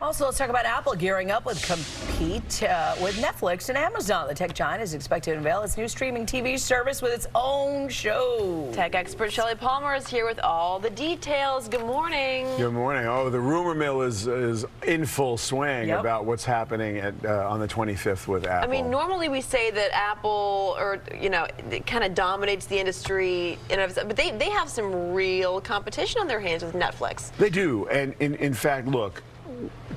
Also, let's talk about Apple gearing up with compete with Netflix and Amazon. The tech giant is expected to unveil its new streaming TV service with its own show. Tech expert Shelly Palmer is here with all the details. Good morning. Good morning. Oh, the rumor mill is in full swing about what's happening on the 25th with Apple. I mean, normally we say that Apple, it kind of dominates the industry, but they have some real competition on their hands with Netflix. They do, and in fact, look.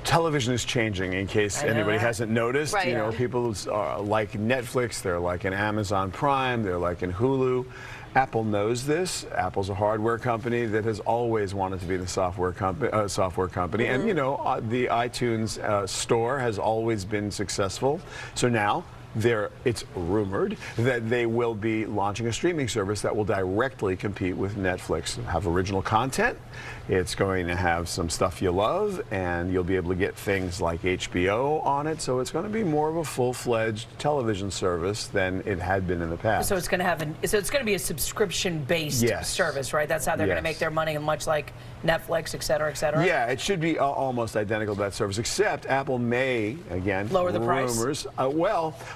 Television is changing, in case anybody hasn't noticed. Right. You know, people are like Netflix, they're like an Amazon Prime, they're like in Hulu. Apple knows this. Apple's a hardware company that has always wanted to be the software company. And, you know, the iTunes store has always been successful. So now, it's rumored that they will be launching a streaming service that will directly compete with Netflix. Have original content, it's going to have some stuff you love, and you'll be able to get things like HBO on it, so it's going to be more of a full-fledged television service than it had been in the past. So it's going to be a subscription-based service, right? That's how they're going to make their money, much like Netflix, et cetera, et cetera? Yeah, it should be almost identical to that service, except Apple may, again, lower the price.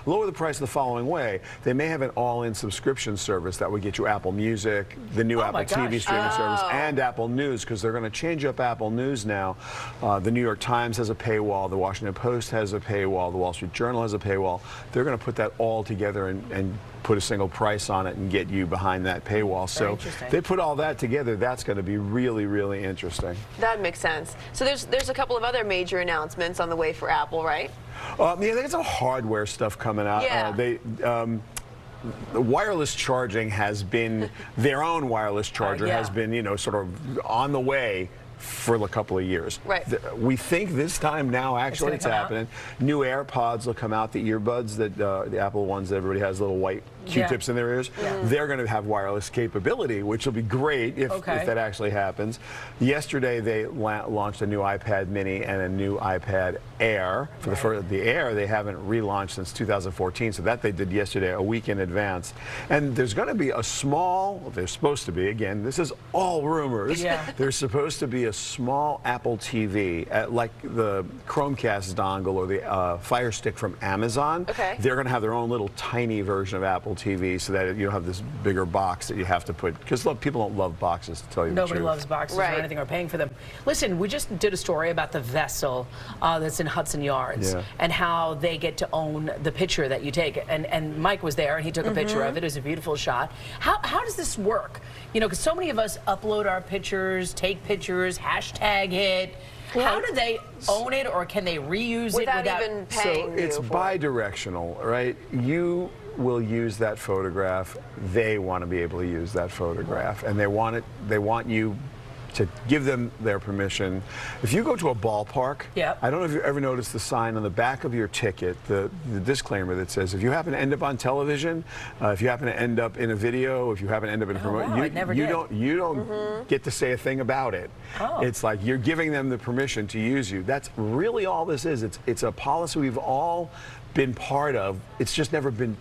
Lower the price the following way. They may have an all-in subscription service that would get you Apple Music, the new Apple TV streaming service, and Apple News, because they're going to change up Apple News now. The New York Times has a paywall, the Washington Post has a paywall, the Wall Street Journal has a paywall. They're going to put that all together and put a single price on it and get you behind that paywall. So they put all that together. That's going to be really, really interesting. That makes sense. So there's a couple of other major announcements on the way for Apple, right? Yeah, there's some hardware stuff coming out. Yeah. The wireless charging has been, their own wireless charger has been, you know, sort of on the way for a couple of years. Right. We think this time now, actually, it's happening. New AirPods will come out, the earbuds, that the Apple ones that everybody has little white Q-tips in their ears. They're going to have wireless capability, which will be great if that actually happens. Yesterday, they launched a new iPad Mini and a new iPad Air. For the Air, they haven't relaunched since 2014, so that they did yesterday, a week in advance. And there's going to be a small, there's supposed to be, again, this is all rumors, there's supposed to be a small Apple TV, like the Chromecast dongle or the Fire Stick from Amazon. They're going to have their own little tiny version of Apple TV, so that you don't have this bigger box that you have to put, because people don't love boxes, to tell you the truth. Nobody loves boxes or anything, or paying for them. Listen, we just did a story about the vessel that's in Hudson Yards and how they get to own the picture that you take. And Mike was there and he took a picture of it. It was a beautiful shot. How does this work? You know, because so many of us upload our pictures, take pictures, hashtag it. How do they own it, or can they reuse it without even paying? So it's bi-directional, right? You will use that photograph. They want to be able to use that photograph, and they want you to give them their permission. If you go to a ballpark, I don't know if you ever noticed the sign on the back of your ticket, the disclaimer that says, if you happen to end up on television, if you happen to end up in a video, if you happen to end up in a promotion, you don't get to say a thing about it. It's like you're giving them the permission to use you. That's really all this is. It's a policy we've all been part of. It's just never been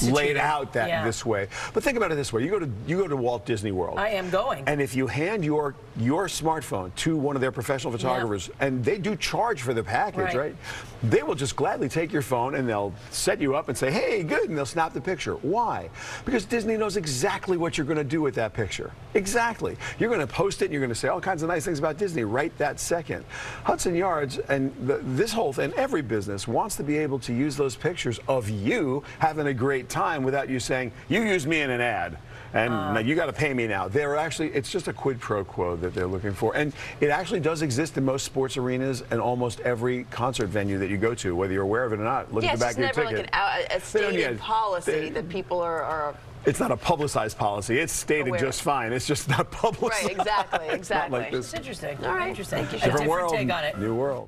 laid out this way. But think about it this way: you go to Walt Disney World. I am going. And if you hand your smartphone to one of their professional photographers, and they do charge for the package, right? They will just gladly take your phone and they'll set you up and say, "Hey, good," and they'll snap the picture. Why? Because Disney knows exactly what you're going to do with that picture. Exactly. You're going to post it and you're going to say all kinds of nice things about Disney right that second. Hudson Yards and this whole thing, every business wants to be able to use those pictures of you having a great time without you saying, "You used me in an ad and now you got to pay me now." It's just a quid pro quo that they're looking for, and it actually does exist in most sports arenas and almost every concert venue that you go to, whether you're aware of it or not. Look at the back of your ticket. It's never like a stated policy that people are. It's not a publicized policy. It's stated just fine. It's just not publicized. Right, exactly. It's interesting. All right. Interesting. Different world, take on it. New world.